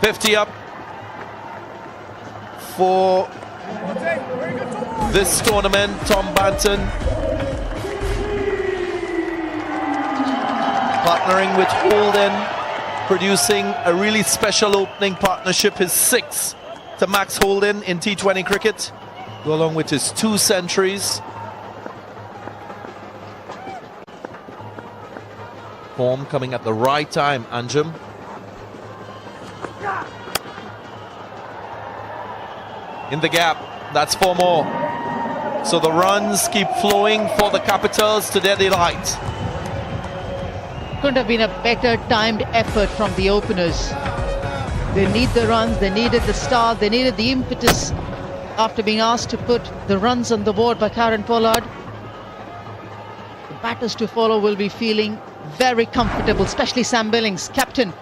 50 up for this tournament. Tom Banton partnering with Holden, producing a really special opening partnership, his 6th to Max Holden in T20 cricket, go along with his 2 centuries. Form coming at the right time, Anjum. In the gap, that's 4 more. So the runs keep flowing for the Capitals to their delight. Couldn't have been a better timed effort from the openers. They need the runs, they needed the start, they needed the impetus after being asked to put the runs on the board by Karen Pollard. The batters to follow will be feeling very comfortable, especially Sam Billings, captain.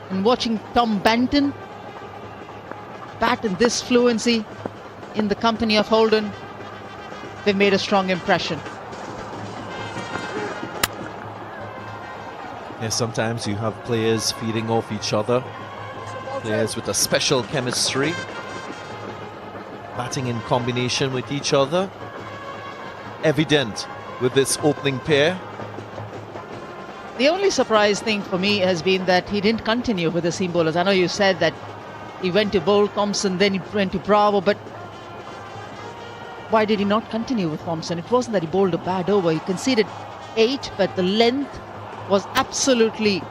And watching Tom Banton bat in this fluency in the company of Holden, they've made a strong impression. Yeah, sometimes you have players feeding off each other, players with a special chemistry, batting in combination with each other. Evident with this opening pair. The only surprise thing for me has been that he didn't continue with the seam bowlers. I know you said that he went to bowl Thompson, then he went to Bravo, but why did he not continue with Thompson? It wasn't that he bowled a bad over. He conceded 8, but the length was absolutely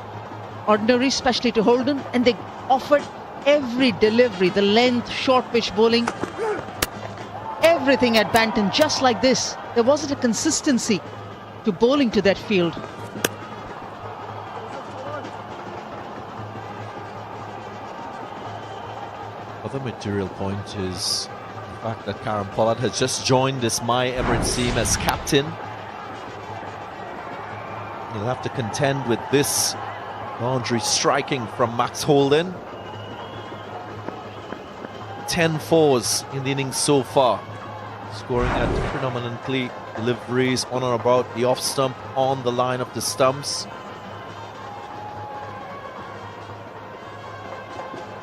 ordinary, especially to Holden, and they offered every delivery, the length, short pitch bowling, everything at Banton, just like this. There wasn't a consistency to bowling to that field. Other material point is the fact that Karen Pollard has just joined this My Emirates team as captain. He'll have to contend with this boundary striking from Max Holden. 10 fours in the innings so far, scoring at predominantly deliveries on or about the off stump, on the line of the stumps.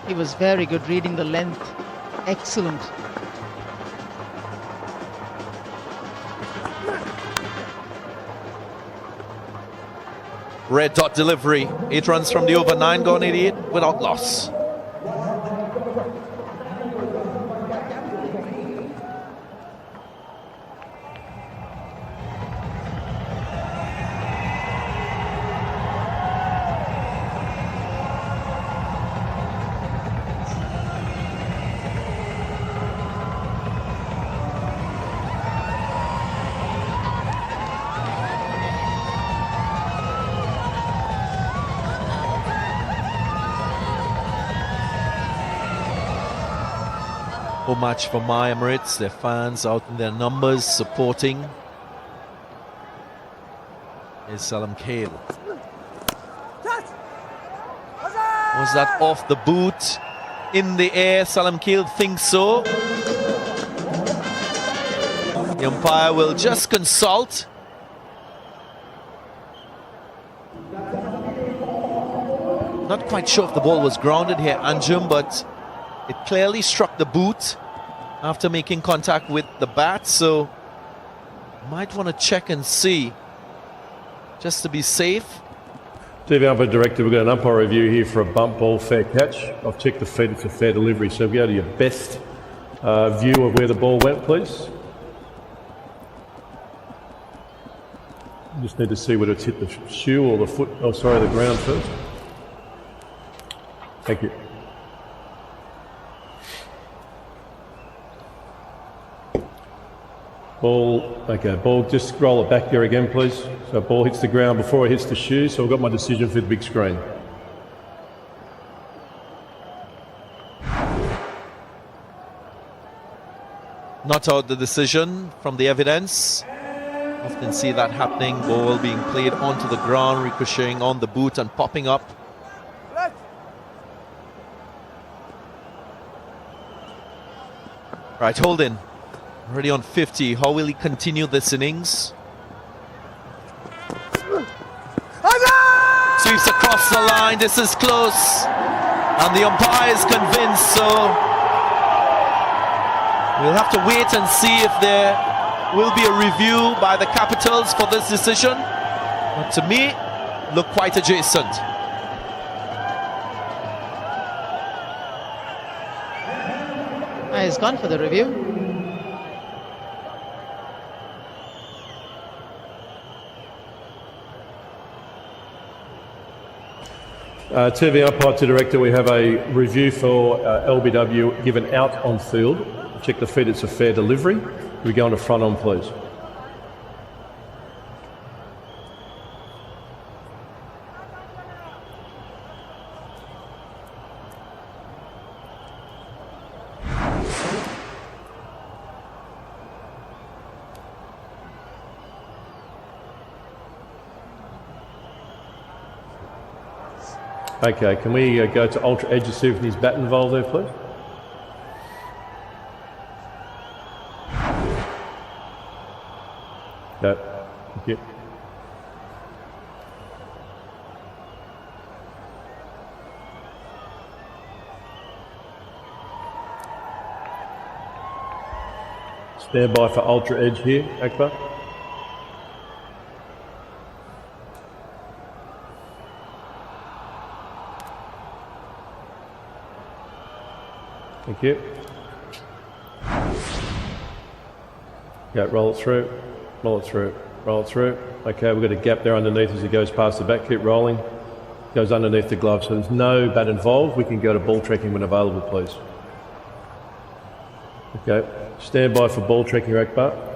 He was very good reading the length. Excellent. Red dot delivery. 8 runs from the over, 9 gone, 88 without loss. Home match for My Emirates, their fans out in their numbers supporting. Is Salam Kale. Was that off the boot? In the air, Salam Kale thinks so. The umpire will just consult. Not quite sure if the ball was grounded here, Anjum, but it clearly struck the boot after making contact with the bat, so might want to check and see, just to be safe. TV umpire director, we've got an umpire review here for a bump ball, fair catch. I've checked the feet, it's a fair delivery, so go to your best view of where the ball went, please. Just need to see whether it's hit the shoe or the foot, oh sorry, the ground first. Thank you. Ball, okay, ball, just roll it back there again, please. So ball hits the ground before it hits the shoe, so I've got my decision for the big screen. Not out the decision from the evidence. Often see that happening, ball being played onto the ground, ricocheting on the boot and popping up. Right, Holden. Already on 50. How will he continue this innings? Sweeps across the line. This is close. And the umpire is convinced, so we'll have to wait and see if there will be a review by the Capitals for this decision. But to me, look quite adjacent. He's gone for the review. To the umpire, to director, we have a review for LBW given out on field. Check the feet, it's a fair delivery. We go on to front on, please. Okay, can we go to Ultra Edge to see if there's bat involved there, please? No, thank you. Stand by for Ultra Edge here, Akbar. Thank you. Yeah, roll it through, roll it through, roll it through. Okay, we've got a gap there underneath as it goes past the bat. Keep rolling. Goes underneath the glove, so there's no bat involved. We can go to ball tracking when available, please. Okay, stand by for ball tracking, Akbar.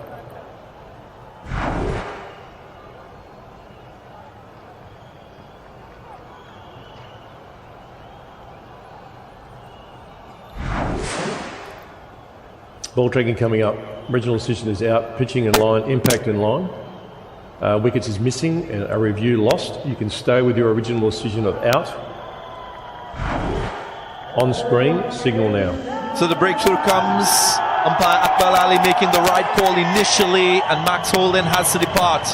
Ball tracking coming up. Original decision is out. Pitching in line. Impact in line. Wickets is missing and a review lost. You can stay with your original decision of out. On screen, signal now. So the breakthrough comes. Umpire Akbar Ali making the right call initially, and Max Holden has to depart.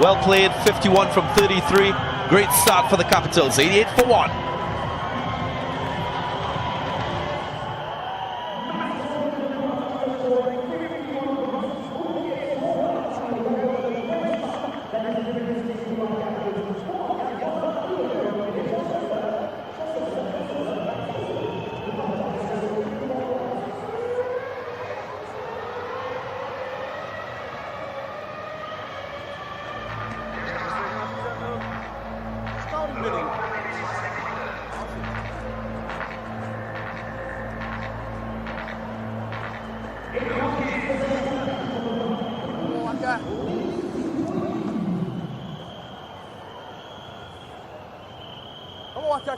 Well played, 51 from 33. Great start for the Capitals, 88 for 1.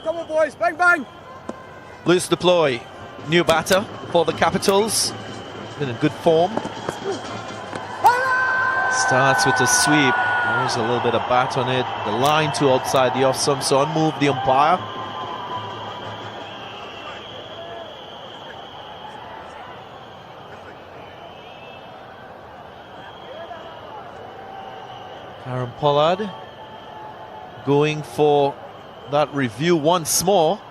Come on, boys, bang, bang! Loose deploy, new batter for the Capitals. In a good form. Starts with a sweep. There's a little bit of bat on it. The line to outside the off stump, so unmove the umpire. Aaron Pollard going for that review once more.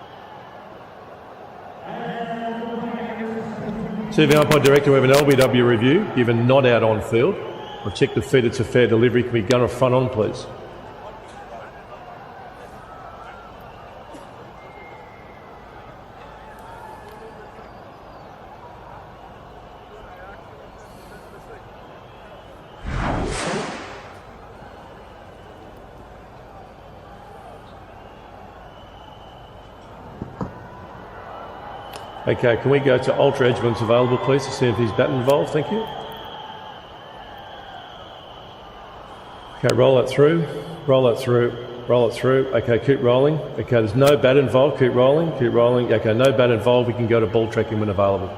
TV umpire director, we have an LBW review, given not out on field. We'll check the feet, it's a fair delivery. Can we gun a front on, please? Okay, can we go to Ultra Edge when it's available, please, to see if there's bat involved? Thank you. Okay, roll that through, roll that through, roll it through. Okay, keep rolling. Okay, there's no bat involved. Keep rolling, keep rolling. Okay, no bat involved. We can go to ball tracking when available.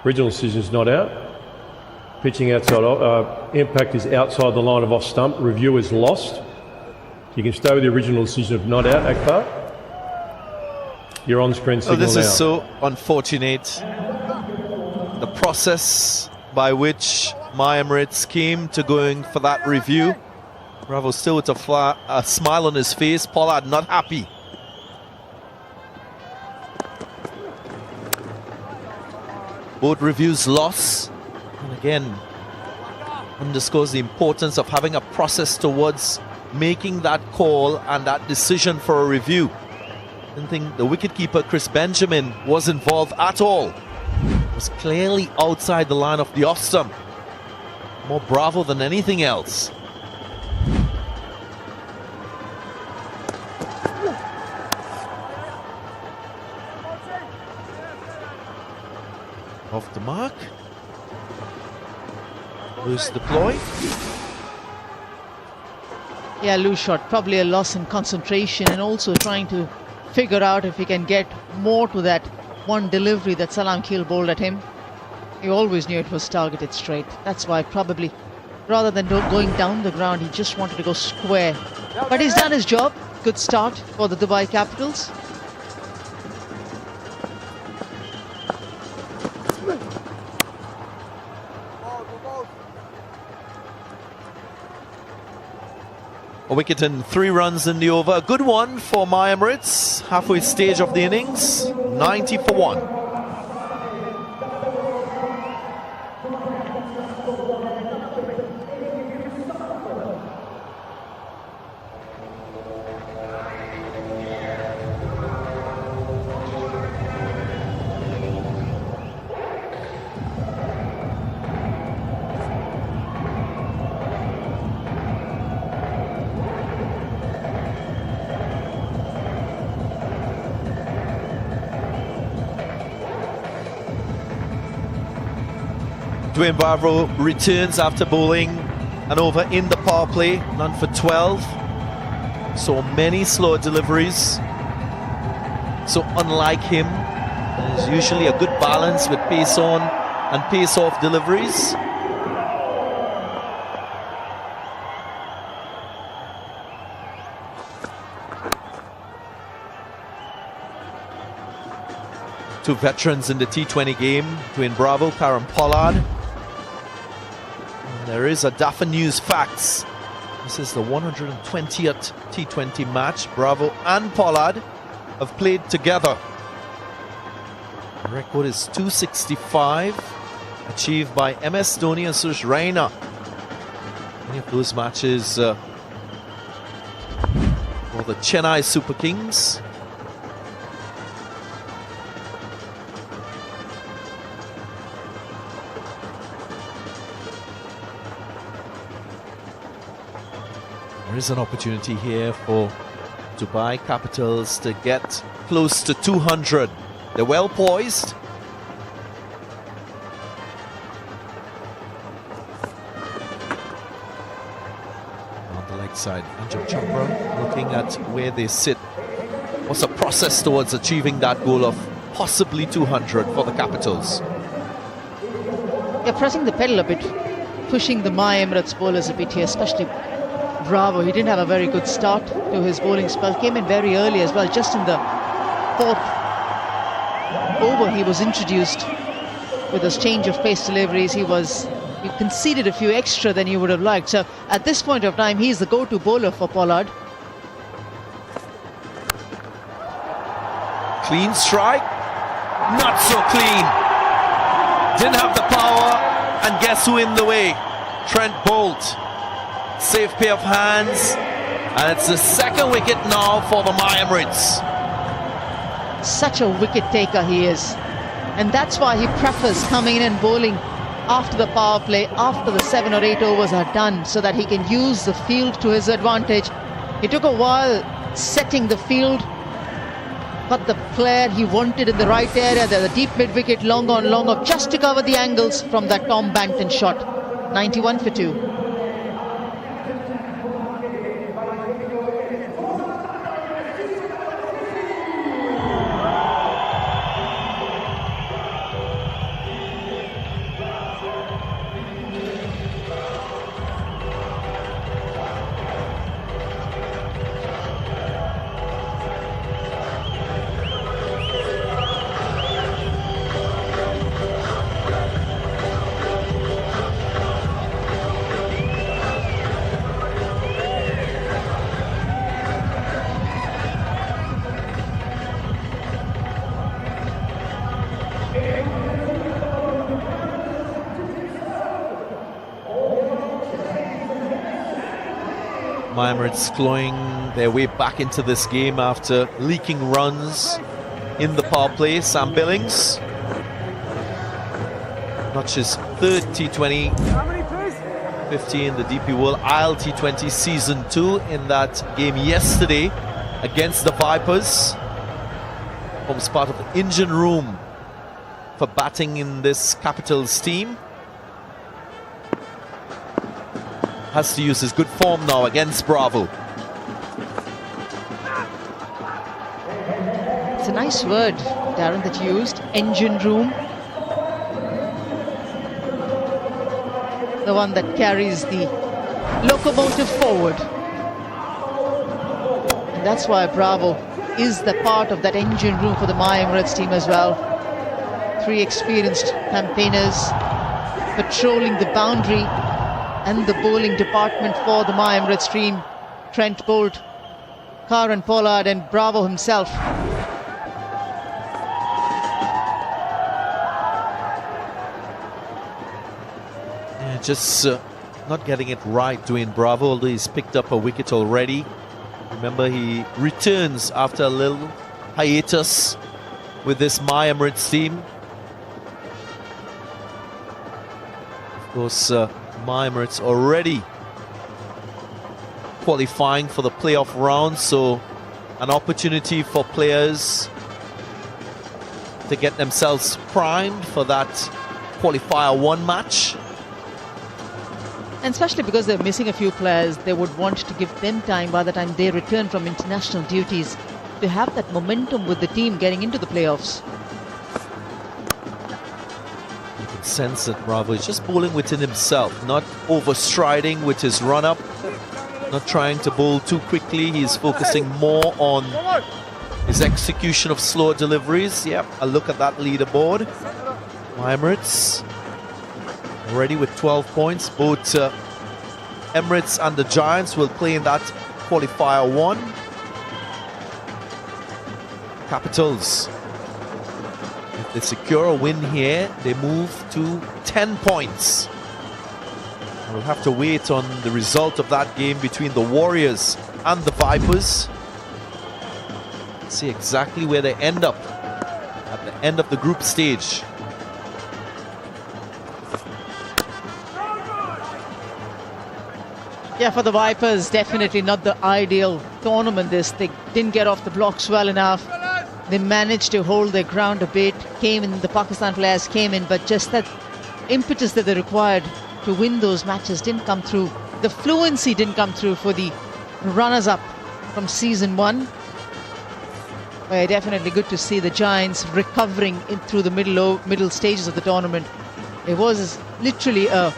Original decision is not out. Pitching outside, impact is outside the line of off stump. Review is lost. You can stay with the original decision of not out, Akbar. You're on screen signal now. This is so unfortunate. The process by which my Emirates came to going for that review Bravo still with a smile on his face. Pollard not happy. Both reviews loss. And again, underscores the importance of having a process towards making that call and that decision for a review. I didn't think the wicketkeeper Chris Benjamin was involved at all. Was clearly outside the line of the off stump. More Bravo than anything else. Off the mark. Loose deploy. Yeah, loose shot. Probably a loss in concentration, and also trying to figure out if he can get more to that one delivery that Salam Keel bowled at him. He always knew it was targeted straight. That's why probably, rather than going down the ground, he just wanted to go square. But he's done his job. Good start for the Dubai Capitals. A wicket and 3 runs in the over. A good one for my Emirates. Halfway stage of the innings. 90 for 1. Dwayne Bravo returns after bowling and over in the power play, none for 12. So many slow deliveries. So unlike him, there's usually a good balance with pace on and pace off deliveries. Two veterans in the T20 game, Dwayne Bravo, Karen Pollard. There is a Dafa News Facts. This is the 120th T20 match. Bravo and Pollard have played together. The record is 265, achieved by MS Dhoni and Suresh Raina. Many of those matches for the Chennai Super Kings. There is an opportunity here for Dubai Capitals to get close to 200. They're well poised. On the leg side, Anjum Chopra looking at where they sit. What's the process towards achieving that goal of possibly 200 for the Capitals? Yeah, pressing the pedal a bit, pushing the My Emirates bowlers a bit here, especially Bravo. He didn't have a very good start to his bowling spell. Came in very early as well. Just in the 4th over, he was introduced with his change of pace deliveries. He conceded a few extra than he would have liked. So at this point of time, he's the go-to bowler for Pollard. Clean strike. Not so clean. Didn't have the power. And guess who in the way? Trent Bolt. Safe pair of hands, and it's the second wicket now for the My Emirates. Such a wicket taker he is, and that's why he prefers coming in and bowling after the power play, after the 7 or 8 overs are done, so that he can use the field to his advantage. It took a while setting the field, but the player he wanted in the right area, the deep mid-wicket, long on, just to cover the angles from that Tom Bankton shot. 91 for 2. My Emirates clawing their way back into this game after leaking runs in the power play. Sam Billings notched his third T20, 50 in the DP World ILT T20 Season 2 in that game yesterday against the Vipers. Forms part of the engine room for batting in this Capitals team. Has to use his good form now against Bravo. It's a nice word, Darren, that you used, engine room. The one that carries the locomotive forward. And that's why Bravo is the part of that engine room for the My Emirates team as well. 3 experienced campaigners patrolling the boundary and the bowling department for the My Emirates team. Trent Bolt, Karen Pollard and Bravo himself. Yeah, just not getting it right, Dwayne Bravo, although he's picked up a wicket already. Remember, he returns after a little hiatus with this My Emirates team. Of course, My Emirates already qualifying for the playoff round, so an opportunity for players to get themselves primed for that qualifier 1 match. And especially because they're missing a few players, they would want to give them time by the time they return from international duties to have that momentum with the team getting into the playoffs. You can sense that Bravo is just bowling within himself, not overstriding with his run-up, not trying to bowl too quickly. He's focusing more on his execution of slower deliveries. Yep, a look at that leaderboard. My Emirates already with 12 points. Both Emirates and the Giants will play in that qualifier 1. Capitals, if they secure a win here, they move to 10 points. We'll have to wait on the result of that game between the Warriors and the Vipers. See exactly where they end up at the end of the group stage. Yeah, for the Vipers, definitely not the ideal tournament this. They didn't get off the blocks well enough. They managed to hold their ground a bit. The Pakistan players came in, but just that impetus that they required to win those matches didn't come through. The fluency didn't come through for the runners-up from Season 1. But definitely good to see the Giants recovering through the middle stages of the tournament. It was literally a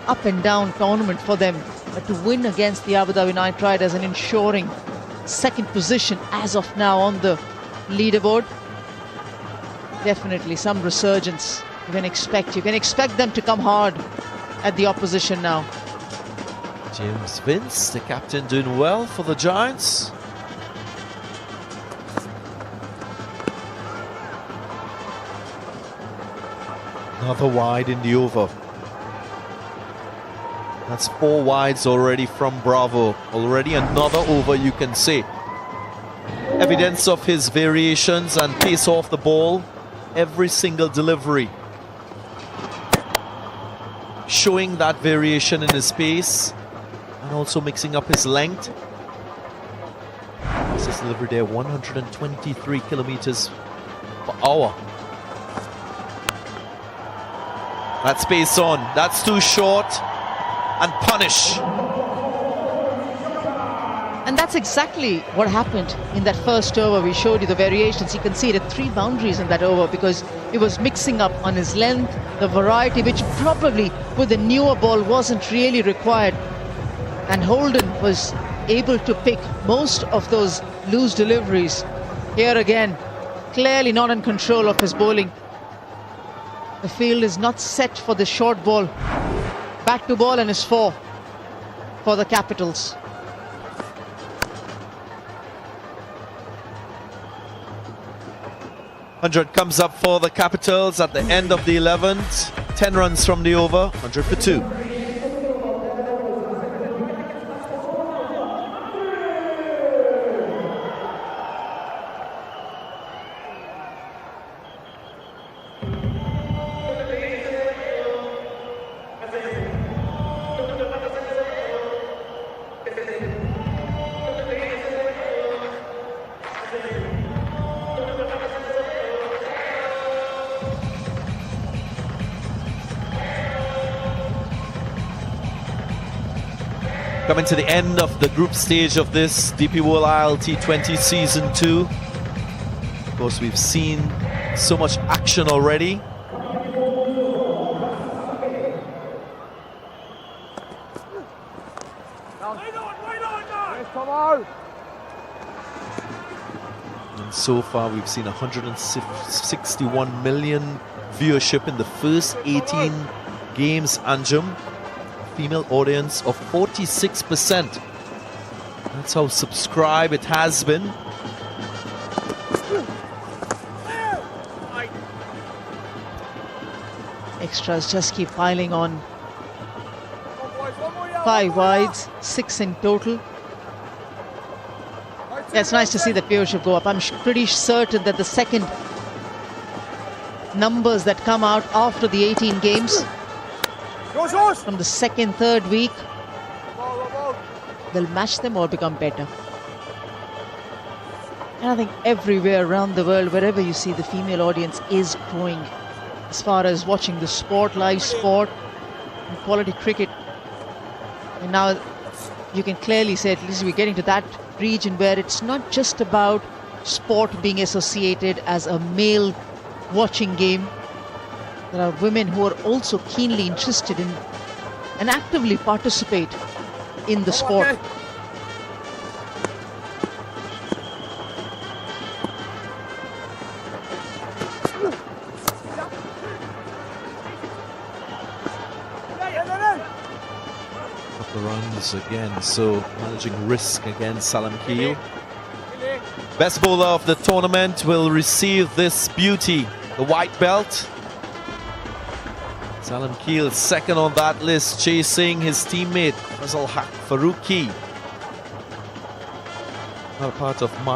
up and down tournament for them. But to win against the Abu Dhabi Knight Riders and ensuring second position as of now on the leaderboard, definitely some resurgence you can expect. You can expect them to come hard at the opposition now. James Vince, the captain, doing well for the Giants. Another wide in the over. That's 4 wides already from Bravo. Already another over, you can say. Evidence of his variations and pace off the ball. Every single delivery showing that variation in his pace and also mixing up his length. This is delivery there, 123 kilometers per hour. That's pace on. That's too short. And punish. And that's exactly what happened in that first over. We showed you the variations. He conceded 3 boundaries in that over because he was mixing up on his length, the variety, which probably with the newer ball wasn't really required. And Holden was able to pick most of those loose deliveries. Here again, clearly not in control of his bowling. The field is not set for the short ball. Back to ball and is 4 for the Capitals. $100 comes up for the Capitals at the end of the 11th. 10 runs from the over, 100 for 2. Coming to the end of the group stage of this DP World ILT T20 Season 2. Of course, we've seen so much action already. And so far, we've seen 161 million viewership in the first 18 games, Anjum. Female audience of 46%. That's how subscribed it has been. Extras just keep piling on. 5 wides, 6 in total. Yeah, it's nice to see that viewership go up. I'm pretty certain that the second numbers that come out after the 18 games, from the second, third week, they'll match them or become better. And I think everywhere around the world, wherever you see, the female audience is growing as far as watching the sport, live sport, and quality cricket. And now you can clearly say, at least we're getting to that region where it's not just about sport being associated as a male watching game. There are women who are also keenly interested in and actively participate in the sport. Okay. Couple of runs again, so managing risk against Salam Keel. Best bowler of the tournament will receive this beauty, the white belt. Salam Keel second on that list, chasing his teammate Fazal Haq Faruqi. Not a part of my